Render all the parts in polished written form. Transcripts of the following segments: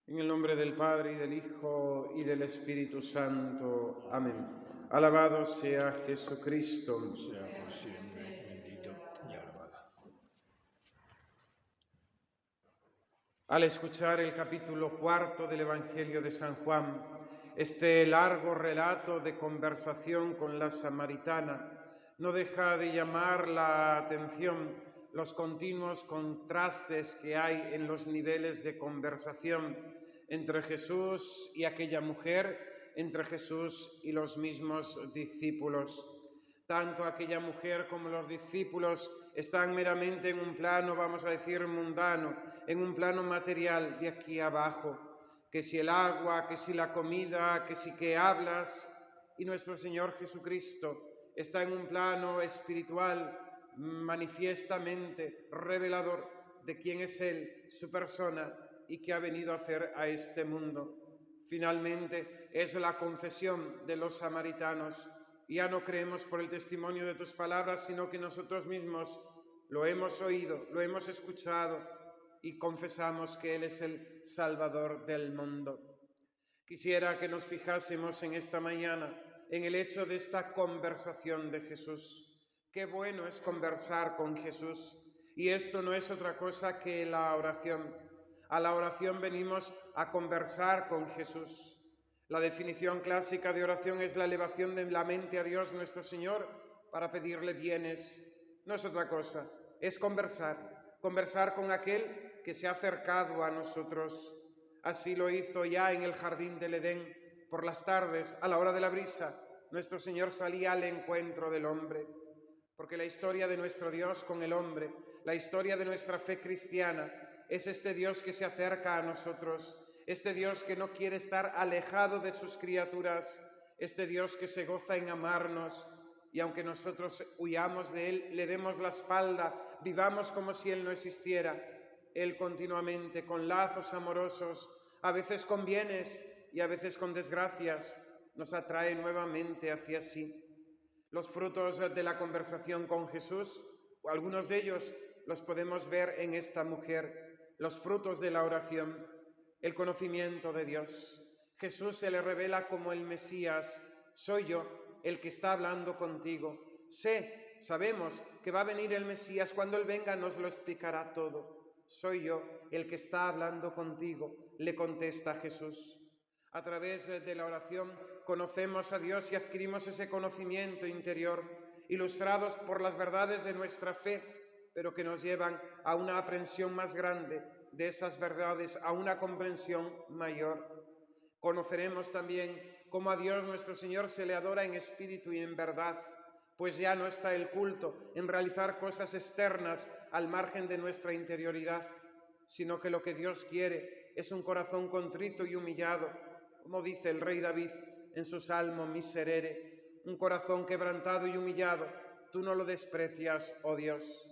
En el nombre del Padre, y del Hijo, y del Espíritu Santo. Amén. Alabado sea Jesucristo. Sea por siempre bendito y alabado. Al escuchar el capítulo 4 del Evangelio de San Juan, este largo relato de conversación con la samaritana, no deja de llamar la atención los continuos contrastes que hay en los niveles de conversación entre Jesús y aquella mujer, entre Jesús y los mismos discípulos. Tanto aquella mujer como los discípulos están meramente en un plano, vamos a decir, mundano, en un plano material de aquí abajo, que si el agua, que si la comida, que si que hablas, y nuestro Señor Jesucristo está en un plano espiritual manifiestamente revelador de quién es Él, su persona, y qué ha venido a hacer a este mundo. Finalmente, es la confesión de los samaritanos. Ya no creemos por el testimonio de tus palabras, sino que nosotros mismos lo hemos oído, lo hemos escuchado y confesamos que Él es el Salvador del mundo. Quisiera que nos fijásemos en esta mañana en el hecho de esta conversación de Jesús. Qué bueno es conversar con Jesús. Y esto no es otra cosa que la oración. A la oración venimos a conversar con Jesús. La definición clásica de oración es la elevación de la mente a Dios nuestro Señor para pedirle bienes. No es otra cosa, es conversar con aquel que se ha acercado a nosotros. Así lo hizo ya en el jardín del Edén. Por las tardes, a la hora de la brisa, nuestro Señor salía al encuentro del hombre. Porque la historia de nuestro Dios con el hombre, la historia de nuestra fe cristiana, es este Dios que se acerca a nosotros, este Dios que no quiere estar alejado de sus criaturas, este Dios que se goza en amarnos, y aunque nosotros huyamos de Él, le demos la espalda, vivamos como si Él no existiera, Él continuamente, con lazos amorosos, a veces con bienes y a veces con desgracias, nos atrae nuevamente hacia sí. Los frutos de la conversación con Jesús, o algunos de ellos los podemos ver en esta mujer, los frutos de la oración, el conocimiento de Dios. Jesús se le revela como el Mesías: soy yo el que está hablando contigo. Sabemos que va a venir el Mesías, cuando Él venga nos lo explicará todo. Soy yo el que está hablando contigo, le contesta Jesús. A través de la oración conocemos a Dios y adquirimos ese conocimiento interior, ilustrados por las verdades de nuestra fe, pero que nos llevan a una aprehensión más grande de esas verdades, a una comprensión mayor. Conoceremos también cómo a Dios nuestro Señor se le adora en espíritu y en verdad, pues ya no está el culto en realizar cosas externas al margen de nuestra interioridad, sino que lo que Dios quiere es un corazón contrito y humillado, como dice el rey David en su salmo Miserere, un corazón quebrantado y humillado, tú no lo desprecias, oh Dios.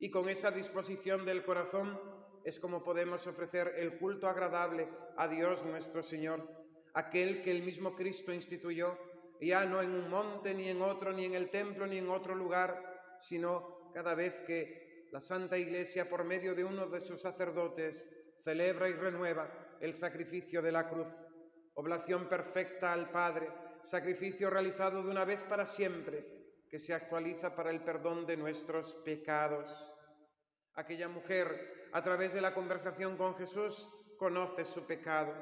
Y con esa disposición del corazón es como podemos ofrecer el culto agradable a Dios nuestro Señor, aquel que el mismo Cristo instituyó, ya no en un monte, ni en otro, ni en el templo, ni en otro lugar, sino cada vez que la Santa Iglesia, por medio de uno de sus sacerdotes, celebra y renueva el sacrificio de la cruz, oblación perfecta al Padre, sacrificio realizado de una vez para siempre, que se actualiza para el perdón de nuestros pecados. Aquella mujer, a través de la conversación con Jesús, conoce su pecado.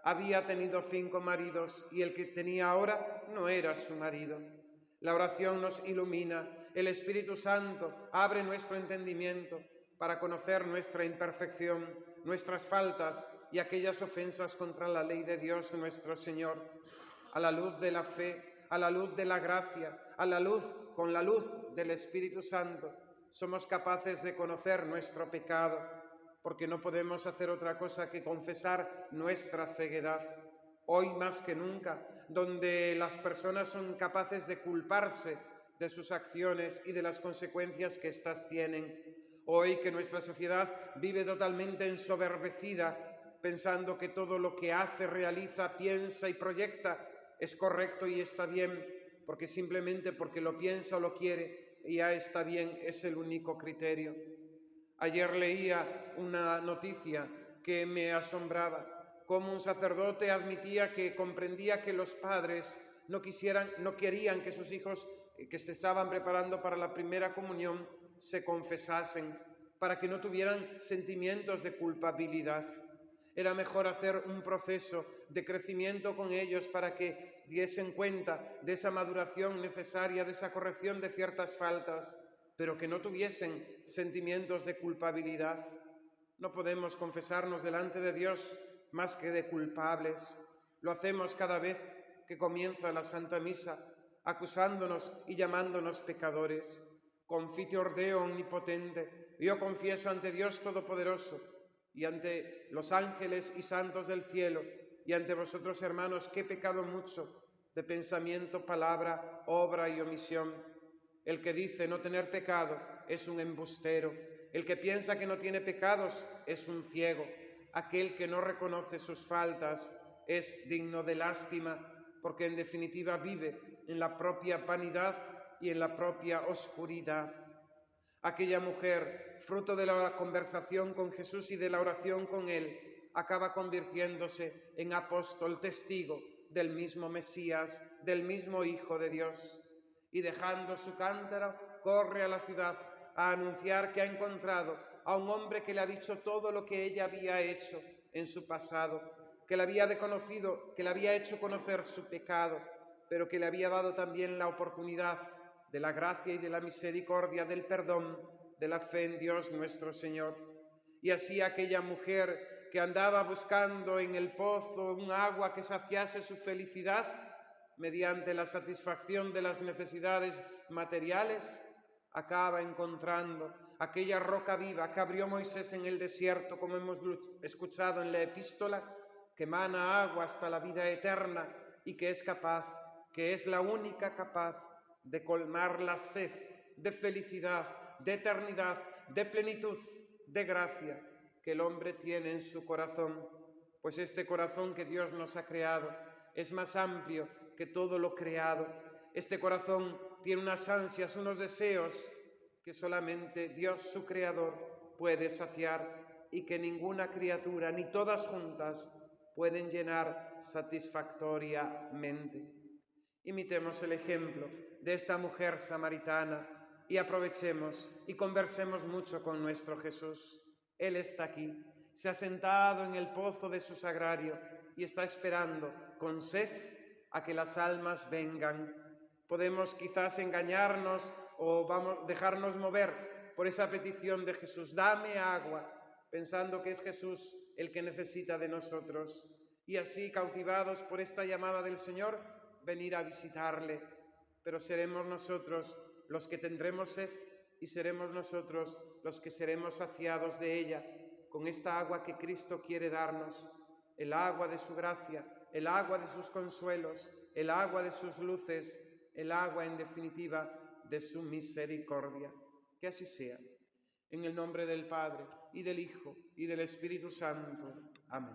Había tenido 5 maridos y el que tenía ahora no era su marido. La oración nos ilumina, el Espíritu Santo abre nuestro entendimiento para conocer nuestra imperfección, nuestras faltas y aquellas ofensas contra la ley de Dios nuestro Señor. A la luz de la fe, a la luz de la gracia, con la luz del Espíritu Santo, somos capaces de conocer nuestro pecado, porque no podemos hacer otra cosa que confesar nuestra ceguedad. Hoy más que nunca, donde las personas son capaces de culparse de sus acciones y de las consecuencias que éstas tienen. Hoy que nuestra sociedad vive totalmente ensoberbecida, pensando que todo lo que hace, realiza, piensa y proyecta es correcto y está bien, simplemente porque lo piensa o lo quiere, ya está bien, es el único criterio. Ayer leía una noticia que me asombraba. como un sacerdote admitía que comprendía que los padres no querían que sus hijos que se estaban preparando para la primera comunión se confesasen, para que no tuvieran sentimientos de culpabilidad. Era mejor hacer un proceso de crecimiento con ellos para que diesen cuenta de esa maduración necesaria, de esa corrección de ciertas faltas, pero que no tuviesen sentimientos de culpabilidad. No podemos confesarnos delante de Dios más que de culpables. Lo hacemos cada vez que comienza la Santa Misa, acusándonos y llamándonos pecadores. Confiteor Deo omnipotente, yo confieso ante Dios Todopoderoso y ante los ángeles y santos del cielo y ante vosotros, hermanos, que he pecado mucho de pensamiento, palabra, obra y omisión. El que dice no tener pecado es un embustero. El que piensa que no tiene pecados es un ciego. Aquel que no reconoce sus faltas es digno de lástima, porque en definitiva vive en la propia vanidad y en la propia oscuridad. Aquella mujer, fruto de la conversación con Jesús y de la oración con Él, acaba convirtiéndose en apóstol testigo del mismo Mesías, del mismo Hijo de Dios. Y dejando su cántaro, corre a la ciudad a anunciar que ha encontrado a un hombre que le ha dicho todo lo que ella había hecho en su pasado, que le había hecho conocer su pecado, pero que le había dado también la oportunidad de la gracia y de la misericordia, del perdón, de la fe en Dios nuestro Señor. Y así aquella mujer que andaba buscando en el pozo un agua que saciase su felicidad, mediante la satisfacción de las necesidades materiales, acaba encontrando aquella roca viva que abrió Moisés en el desierto, como hemos escuchado en la epístola, que emana agua hasta la vida eterna y que es la única capaz de colmar la sed de felicidad, de eternidad, de plenitud, de gracia que el hombre tiene en su corazón. Pues este corazón que Dios nos ha creado es más amplio que todo lo creado. Este corazón tiene unas ansias, unos deseos que solamente Dios, su Creador, puede saciar y que ninguna criatura, ni todas juntas, pueden llenar satisfactoriamente. Imitemos el ejemplo de esta mujer samaritana y aprovechemos y conversemos mucho con nuestro Jesús. Él está aquí, se ha sentado en el pozo de su sagrario y está esperando con sed a que las almas vengan. Podemos quizás engañarnos o dejarnos mover por esa petición de Jesús: dame agua, pensando que es Jesús el que necesita de nosotros. Y así, cautivados por esta llamada del Señor, venir a visitarle. Pero seremos nosotros los que tendremos sed y seremos nosotros los que seremos saciados de ella, con esta agua que Cristo quiere darnos, el agua de su gracia, el agua de sus consuelos, el agua de sus luces, el agua, en definitiva, de su misericordia. Que así sea. En el nombre del Padre, y del Hijo, y del Espíritu Santo. Amén.